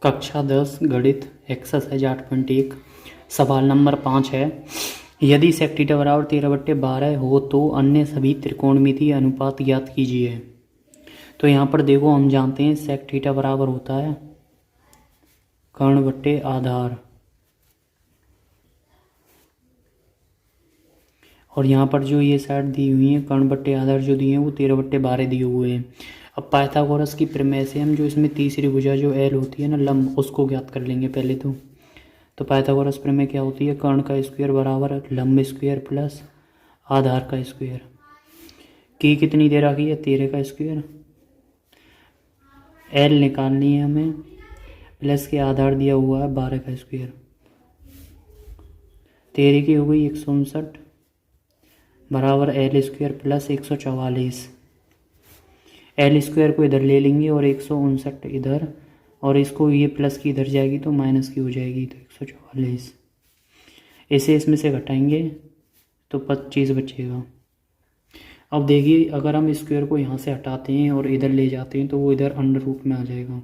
कक्षा 10 गणित एक्सरसाइज 8.1 सवाल नंबर 5 है। यदि सेक थीटा बराबर 13/12 हो तो अन्य सभी त्रिकोणमितीय अनुपात ज्ञात कीजिए। तो यहाँ पर देखो, हम जानते हैं सेक थीटा बराबर होता है कर्ण बट्टे आधार, और यहाँ पर जो ये साइड दी हुई है कर्ण बट्टे आधार जो दिए हैं वो 13/12 दिए हुए हैं। अब पाइथागोरस की प्रमेय से हम जो इसमें तीसरी भुजा जो एल होती है ना लंब, उसको ज्ञात कर लेंगे पहले तो पाइथागोरस प्रमेय क्या होती है, कर्ण का स्क्वायर बराबर लंब स्क्वायर प्लस आधार का स्क्वायर। की कितनी दे रखी है, 13 का स्क्वायर, एल निकालनी है हमें, प्लस के आधार दिया हुआ है 12 का स्क्वायर। 13 की हो गई 159 बराबर L square plus 144। L square को इधर ले लेंगे और 159 इधर, और इसको ये प्लस की इधर जाएगी तो माइनस की हो जाएगी, तो 144। इसे इसमें से घटाएंगे तो 25 बचेगा। अब देखिए, अगर हम स्क्वायर को यहाँ से हटाते हैं और इधर ले जाते हैं तो वो इधर अंडर रूट में आ जाएगा,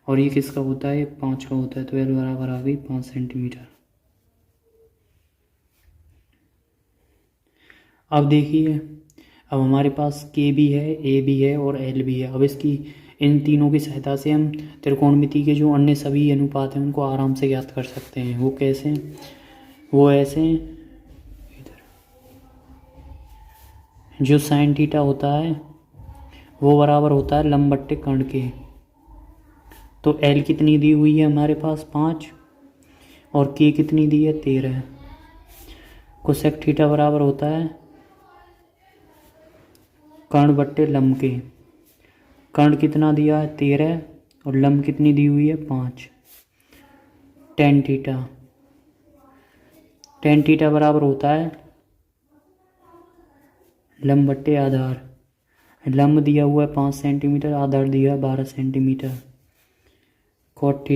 और ये किसका होता है, 5 का होता है, तो एल बराबर आ गई 5 सेंटीमीटर। अब देखिए, अब हमारे पास के भी है, ए भी है और एल भी है। अब इसकी इन तीनों की सहायता से हम त्रिकोणमिति के जो अन्य सभी अनुपात हैं उनको आराम से ज्ञात कर सकते हैं। वो कैसे, वो ऐसे, इधर जो साइन थीटा होता है वो बराबर होता है लंब बट्टे कर्ण के। तो एल कितनी दी हुई है हमारे पास 5, और के कितनी दी है 13। कोसेक थीटा बराबर होता है कर्ण बट्टे लंब के। कर्ण कितना दिया है 13 और लंब कितनी दी हुई है 5। टेन थीटा बराबर होता है लंब बट्टे आधार। लंब दिया हुआ है 5 सेंटीमीटर, आधार दिया है 12 सेंटीमीटर। कॉट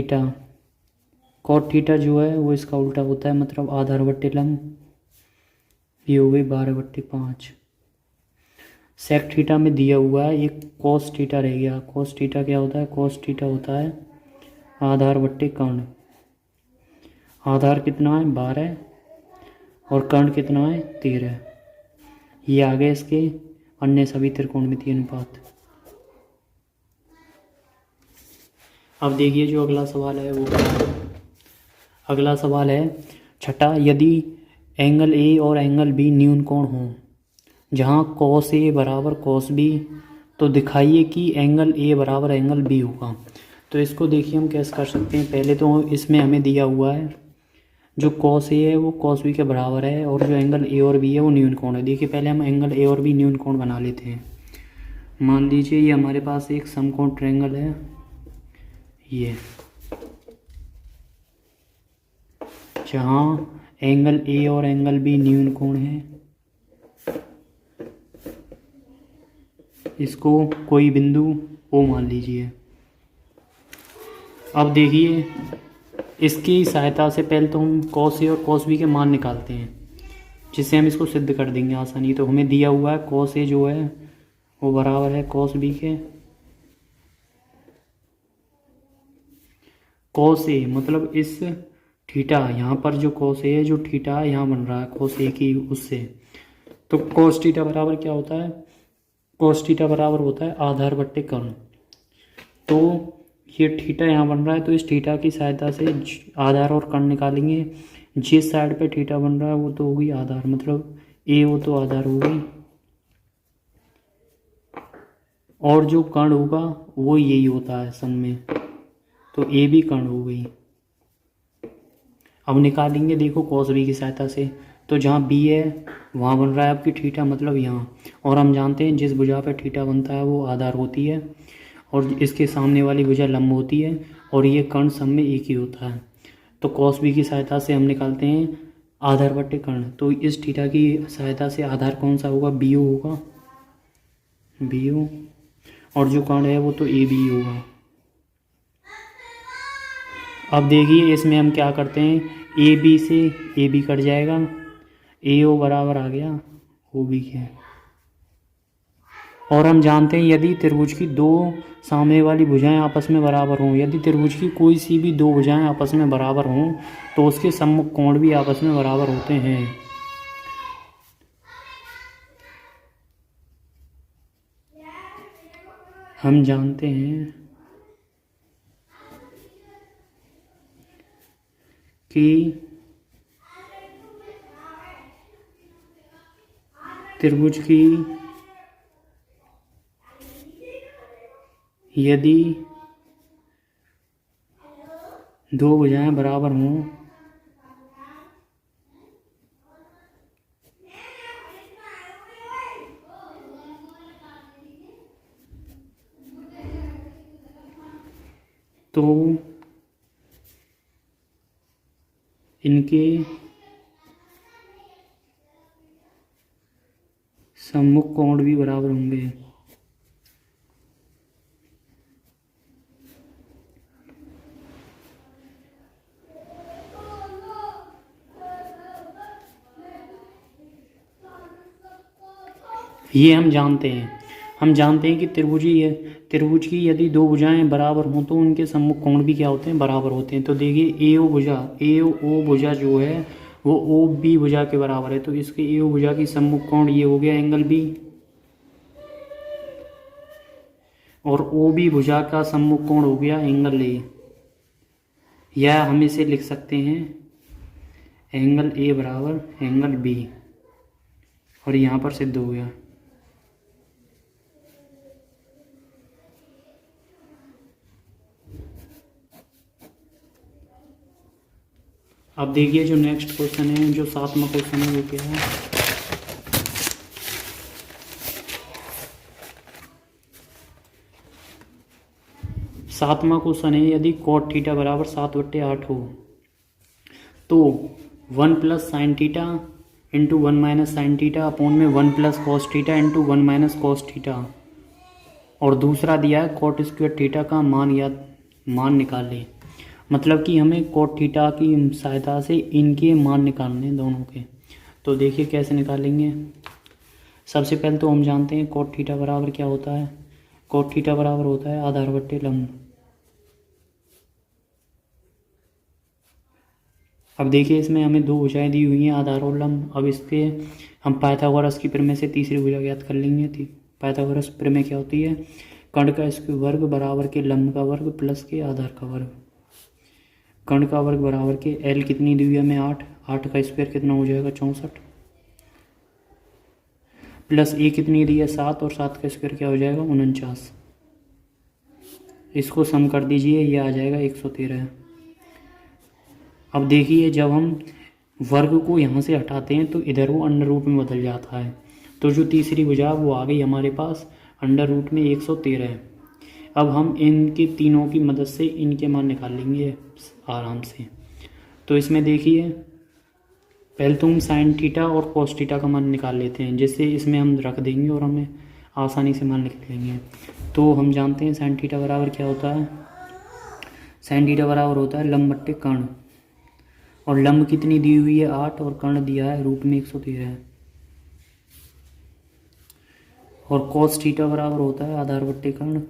थीटा जो है वो इसका उल्टा होता है, मतलब आधार बट्टे लंब, ये हो गई 12/5। सेक थीटा में दिया हुआ है एक कोस थीटा रह गया। कोस थीटा क्या होता है, कोस थीटा होता है आधार बट्टे कर्ण। आधार कितना है 12 और कर्ण कितना है 13। ये आ गए इसके अन्य सभी त्रिकोणमितीय अनुपात। अब देखिए जो अगला सवाल है वो, अगला सवाल है छठा, यदि एंगल ए और एंगल बी न्यून कोण हों जहाँ कॉस ए बराबर कॉस बी, तो दिखाइए कि एंगल ए बराबर एंगल बी होगा। तो इसको देखिए हम कैसे कर सकते हैं। पहले तो इसमें हमें दिया हुआ है जो कॉस ए है वो कॉस बी के बराबर है, और जो एंगल ए और बी है वो न्यून कोण है। देखिए पहले हम एंगल ए और बी न्यून कोण बना लेते हैं। मान लीजिए ये हमारे पास एक समकोण ट्रायंगल है, ये जहाँ एंगल ए और एंगल बी न्यून कोण है। इसको कोई बिंदु ओ मान लीजिए। अब देखिए, इसकी सहायता से पहले तो हम कॉस ए और कॉस बी के मान निकालते हैं, जिससे हम इसको सिद्ध कर देंगे आसानी। तो हमें दिया हुआ है कॉस ए जो है वो बराबर है कॉस बी के। कॉस ए मतलब इस थीटा, यहाँ पर जो कॉस ए है, जो थीटा यहाँ बन रहा है कॉस ए की उससे, तो कॉस थीटा बराबर क्या होता है, कॉस थीटा बराबर होता है आधार बट्टे कर्ण। तो ये थीटा यहाँ बन रहा है, तो इस थीटा की सहायता से आधार और कर्ण निकालेंगे। जिस साइड पे थीटा बन रहा है वो तो होगी आधार, मतलब ए वो तो आधार हो गई, और जो कर्ण होगा वो यही होता है सम में, तो ए भी कर्ण हो गई। अब निकालेंगे देखो कॉस बी की सहायता से। तो जहाँ बी है वहाँ बन रहा है आपकी थीटा, मतलब यहाँ, और हम जानते हैं जिस भुजा पे थीटा बनता है वो आधार होती है, और इसके सामने वाली भुजा लंब होती है, और ये कर्ण सब में एक ही होता है। तो कॉस बी की सहायता से हम निकालते हैं आधार बट्टे कर्ण। तो इस थीटा की सहायता से आधार कौन सा होगा, बी ओ होगा, बी ओ, और जो कर्ण है वो तो ए बी होगा। अब देखिए इसमें हम क्या करते हैं, ए बी से ए बी कट जाएगा, ए ओ बराबर आ गया ओ बी के। और हम जानते हैं यदि त्रिभुज की दो सामने वाली भुजाएं आपस में बराबर हों, यदि त्रिभुज की कोई सी भी दो भुजाएं आपस में बराबर हों तो उसके सम्मुख कोण भी आपस में बराबर होते हैं। हम जानते हैं कि त्रिभुज की यदि दो भुजाएं बराबर हों तो इनके सम्मुख कोण भी बराबर होंगे। ये हम जानते हैं कि त्रिभुज की यदि दो भुजाएं बराबर हों तो उनके सम्मुख कोण भी क्या होते हैं, बराबर होते हैं। तो देखिए ए ओ भुजा जो है वो ओ बी भुजा के बराबर है, तो इसके ए ओ भुजा की सम्मुख कोण ये हो गया एंगल बी, और ओ बी भुजा का सम्मुख कोण हो गया एंगल ए। या हम इसे लिख सकते हैं एंगल ए बराबर एंगल बी, और यहाँ पर सिद्ध हो गया। अब देखिए जो नेक्स्ट क्वेश्चन है, जो 7वां क्वेश्चन है वो क्या है। सातवां क्वेश्चन है यदि cot थीटा बराबर 7/8 हो तो 1 plus sine theta into 1 minus sine theta upon में 1 plus cos theta into 1 minus cos theta, और दूसरा दिया है cot स्क्वायर थीटा का मान निकालें। मतलब कि हमें cot थीटा की सहायता से इनके मान निकालने दोनों के। तो देखिए कैसे निकालेंगे। सबसे पहले तो हम जानते हैं cot थीटा बराबर क्या होता है। cot थीटा बराबर होता है आधार बट्टे लंब। अब देखिए इसमें हमें दो भुजाएं दी हुई हैं आधार और लंब। अब इस पे हम पाइथागोरस की प्रमेय से तीसरी भुजा ज्ञात कर लेंगे। पाइथागोरस प्रमेय क्या होती है, कर्ण का स्क्वायर वर्ग बराबर के लंब का वर्ग प्लस के आधार का वर्ग। कर्ण का वर्ग बराबर के एल कितनी दी हुई है हमें 8 का स्क्वायर कितना हो जाएगा 64, प्लस ए कितनी दी है 7, और 7 का स्क्वायर क्या हो जाएगा 49। इसको सम कर दीजिए, ये आ जाएगा 113। अब देखिए जब हम वर्ग को यहाँ से हटाते हैं तो इधर वो अंडर रूट में बदल जाता है, तो जो तीसरी भुजा वो आ गई हमारे पास अंडर रूट में 113। अब हम इनके तीनों की मदद से इनके मान निकाल लेंगे आराम से। तो इसमें देखिए पहले तो हम साइन थीटा और कॉस थीटा का मान निकाल लेते हैं, जिससे इसमें हम रख देंगे और हमें आसानी से मान निकलेंगे। तो हम जानते हैं साइन थीटा बराबर क्या होता है, साइन थीटा बराबर होता है लंब बट्टे कर्ण, और लंब कितनी दी हुई है 8 और कर्ण दिया है रूट में 113। और कॉस थीटा बराबर होता है आधार बट्टे कर्ण।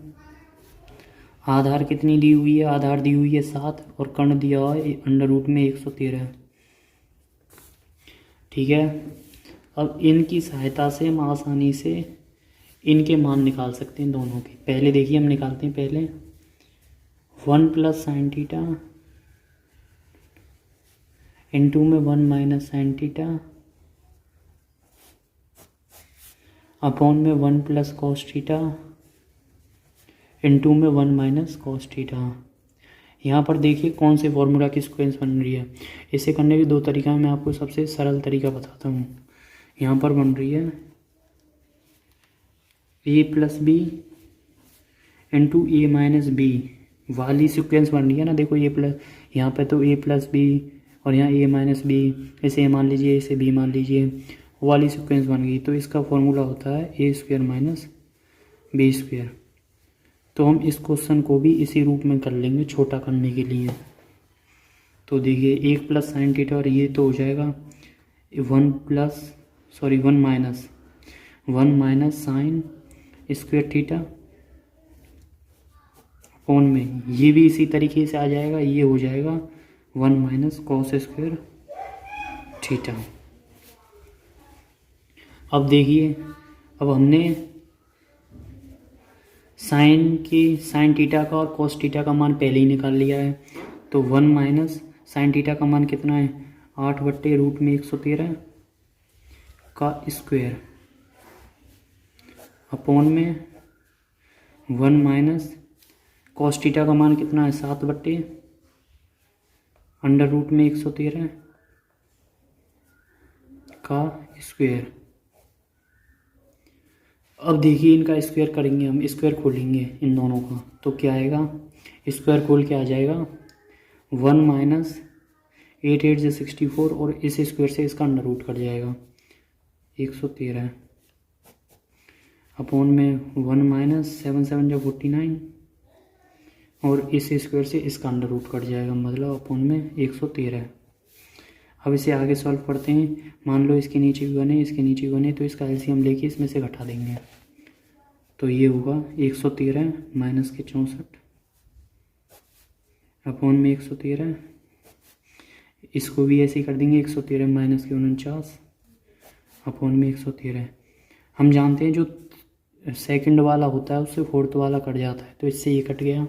आधार कितनी दी हुई है, आधार दी हुई है 7 और कर्ण दिया हुआ है अंडर रूट में 113। ठीक है। अब इनकी सहायता से हम आसानी से इनके मान निकाल सकते हैं दोनों के। पहले देखिए हम निकालते हैं पहले 1 प्लस साइन थीटा इंटू में 1 माइनस साइन थीटा अपॉन में 1 प्लस कॉस थीटा इंटू में 1 माइनस कॉस थीटा। यहाँ पर देखिए कौन से फॉर्मूला की सीक्वेंस बन रही है। इसे करने के दो तरीका मैं आपको सबसे सरल तरीका बताता हूँ। यहाँ पर बन रही है a plus B into A minus B वाली सीक्वेंस बन रही है ना। देखो ए प्लस, यहाँ पे तो a प्लस बी और यहाँ a माइनस बी, इसे a मान लीजिए, इसे b मान लीजिए, वो वाली सीक्वेंस बन गई। तो इसका फॉर्मूला होता है a square minus B square. तो हम इस क्वेश्चन को भी इसी रूप में कर लेंगे छोटा करने के लिए। तो देखिए 1 प्लस साइन थीटा और ये तो हो जाएगा 1 minus sine square theta upon में ये भी इसी तरीके से आ जाएगा, ये हो जाएगा 1 माइनस कॉस स्क्वायर थीटा। अब देखिए, अब हमने साइन थीटा का और कॉस थीटा का मान पहले ही निकाल लिया है। तो 1 माइनस साइन थीटा का मान कितना है, 8/√113 का स्क्वायर अपॉन में 1 माइनस कॉस थीटा का मान कितना है, 7/√113 का स्क्वायर। अब देखिए इनका स्क्वायर करेंगे हम, स्क्वायर खोलेंगे इन दोनों का, तो क्या आएगा, स्क्वायर खोल के आ जाएगा 1 माइनस 8 8 से 64 और इस स्क्वायर से इसका अंडर रूट कट जाएगा 113 अपॉन में 1 माइनस 7 7 जो 49 और इस स्क्वायर से इसका अंडर रूट कट जाएगा, मतलब अपॉन में 113। अब इसे आगे सॉल्व करते हैं। मान लो इसके नीचे भी बने, इसके नीचे भी बने, तो इसका एलसीएम लेके इसमें से घटा देंगे, तो ये होगा 113 माइनस के 64 अपॉन में 113। इसको भी ऐसे ही कर देंगे, 113 माइनस के 49 अपॉन में 113। हम जानते हैं जो सेकंड वाला होता है उससे फोर्थ वाला कट जाता है, तो इससे ये कट गया।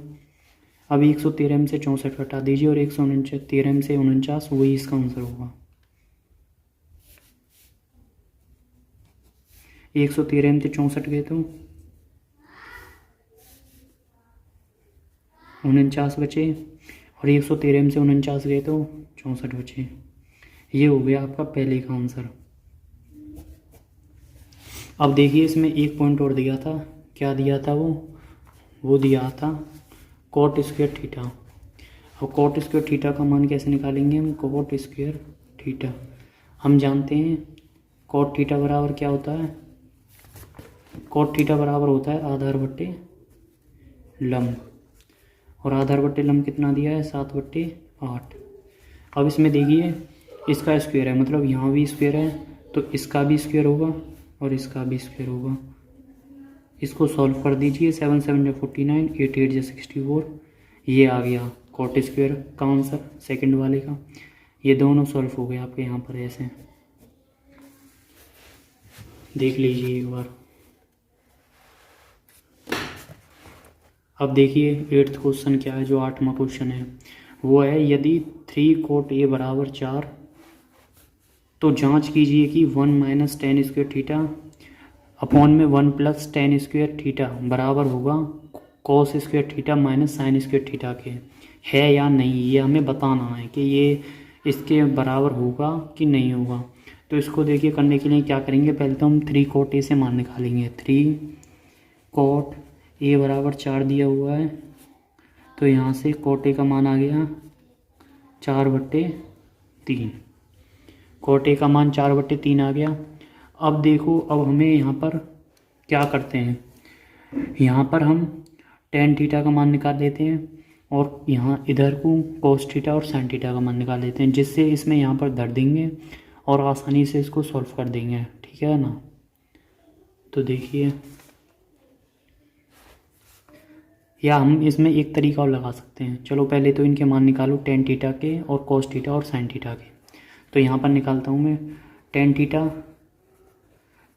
अब 113 में से 64 कटा दीजिए और 113 में से 49, वही इसका आंसर होगा। 113 में से 64 गए तो 49 बचे और 113 में से 49 गए तो 64 बचे। ये हो गया आपका पहले का आंसर। अब देखिए इसमें एक पॉइंट और दिया था, क्या दिया था वो दिया था कॉट स्क्वायर थीटा। अब कॉट स्क्वायर थीटा का मान कैसे निकालेंगे हम, कॉट स्क्वायर थीटा हम जानते हैं कॉट थीटा बराबर क्या होता है, कॉट थीटा बराबर होता है आधार बट्टे लंब, और आधार बट्टे लंब कितना दिया है, 7/8। अब इसमें देखिए इसका स्क्वायर है, मतलब यहाँ भी स्क्वायर है तो इसका भी स्क्वायर होगा और इसका भी स्क्वायर होगा। इसको सॉल्व कर दीजिए, 7 7 जो 49, 8 8 जो 64, ये आ गया कॉट स्क्वायर का आंसर सेकंड वाले का। ये दोनों सॉल्व हो गए आपके यहाँ पर, ऐसे देख लीजिए एक बार। अब देखिए 8th क्वेश्चन क्या है, जो 8वां क्वेश्चन है वो है, यदि 3 cot A बराबर 4 तो जांच कीजिए कि 1 minus ten square theta upon में 1 प्लस टेन स्क्वायर थीटा बराबर होगा cos square theta minus sine square theta के, है या नहीं। ये हमें बताना है कि ये इसके बराबर होगा कि नहीं होगा। तो इसको देखिए करने के लिए क्या करेंगे, पहले तो हम 3 cot A से मान निकालेंगे। 3 cot A बराबर 4 दिया हुआ है, तो यहाँ से cot A का मान आ गया 4/3। cot A का मान 4/3 आ गया। अब देखो, अब हमें यहाँ पर क्या करते हैं, यहाँ पर हम टेन थीटा का मान निकाल लेते हैं और यहाँ इधर को कोस थीटा और साइन थीटा का मान निकाल लेते हैं, जिससे इसमें यहाँ पर धर देंगे और आसानी से इसको सॉल्व कर देंगे, ठीक है ना। तो देखिए, या हम इसमें एक तरीका और लगा सकते हैं। चलो पहले तो इनके मान निकालो, टेन थीटा के और कोस थीटा और साइन थीटा के। तो यहाँ पर निकालता हूँ मैं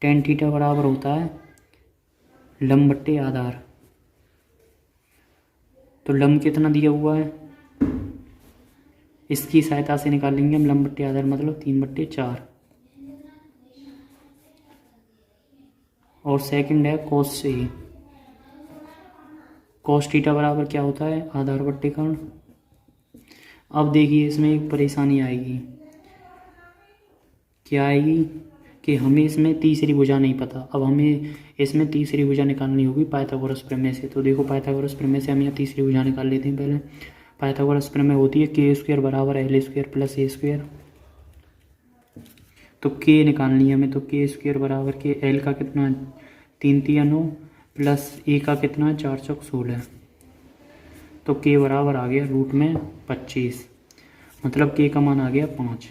टेन थीटा बराबर होता है लंब बट्टे आधार। तो लंब कितना दिया हुआ है, इसकी सहायता से निकालेंगे हम लंब बट्टे आधार, मतलब 3/4। और सेकंड है कोस से, कोस थीटा बराबर क्या होता है, आधार बट्टे कर्ण। अब देखिए इसमें एक परेशानी आएगी, क्या आएगी कि हमें इसमें तीसरी भुजा नहीं पता। अब हमें इसमें तीसरी भुजा निकालनी होगी पाइथागोरस प्रमेय से। तो देखो पाइथागोरस प्रमेय से हम यहाँ तीसरी भुजा निकाल लेते हैं। पहले पाइथागोरस प्रमेय होती है k² बराबर l² प्लस a²। तो k निकालनी है हमें, तो k² बराबर के l का कितना 3 3 9 प्लस a का कितना 4 4 16। तो k बराबर आ गया √25, मतलब k का मान आ गया 5।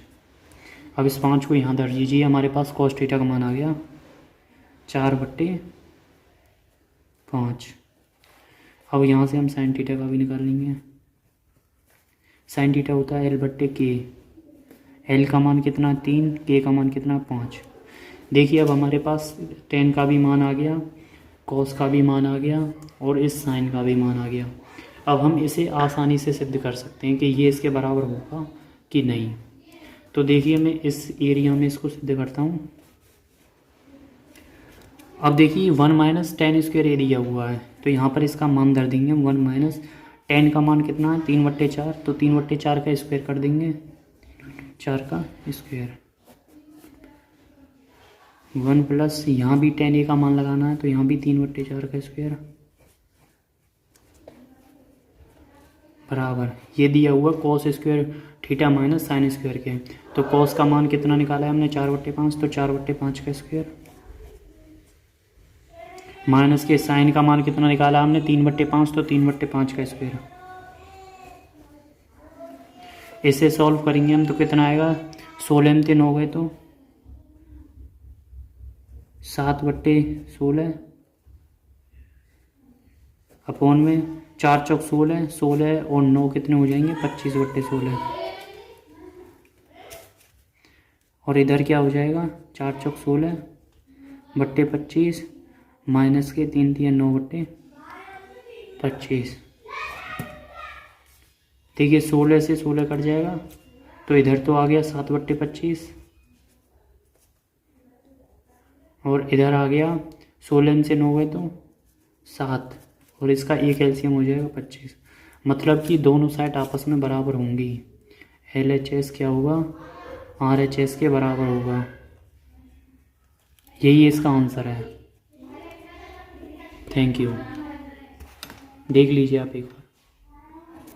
अब इस 5 को यहाँ धर दीजिए, हमारे पास cos थीटा का मान आ गया 4/3 5। अब यहाँ से हम साइन थीटा का भी निकाल लेंगे। साइन थीटा होता है L/K। L का मान कितना 3, K का मान कितना 5। देखिए अब हमारे पास tan का भी मान आ गया, cos का भी मान आ गया और इस साइन का भी मान आ गया। अब हम इसे आसानी से सिद्ध कर सकते हैं कि ये इसके बराबर होगा कि नहीं। तो देखिए मैं इस एरिया में इसको सिद्ध करता हूँ। अब देखिए 1 - tan स्क्वायर ए दिया हुआ है, तो यहाँ पर इसका मान धर देंगे। 1 - tan का मान कितना है 3/4, तो 3/4 का स्क्वायर कर देंगे, 4 का स्क्वायर। 1 प्लस यहाँ भी tan a का मान लगाना है, तो यहाँ भी 3/4 का स्क्वायर बराबर ये दिया हुआ cos square theta minus sine square के। तो cos का मान कितना निकाला है हमने 4/5, तो 4/5 का स्क्वायर माइनस के साइन का मान कितना निकाला हमने 3/5, तो 3/5 का स्क्वायर। इसे सॉल्व करेंगे हम तो कितना आएगा 16 में 3 हो गए तो 7/16 अपॉन में 4 चौक 16, 16 और 9 कितने हो जाएंगे 25/16। और इधर क्या हो जाएगा 4 चौक 16/25 माइनस के 3 3 9/25। देखिए 16 से 16 कट जाएगा, तो इधर तो आ गया 7/25 और इधर आ गया 16 से 9 गए तो 7 और इसका एक एलसीएम हो जाएगा 25। मतलब कि दोनों साइड आपस में बराबर होंगी। LHS क्या होगा RHS के बराबर होगा। यही इसका आंसर है। Thank you. देख लीजिए आप एक बार।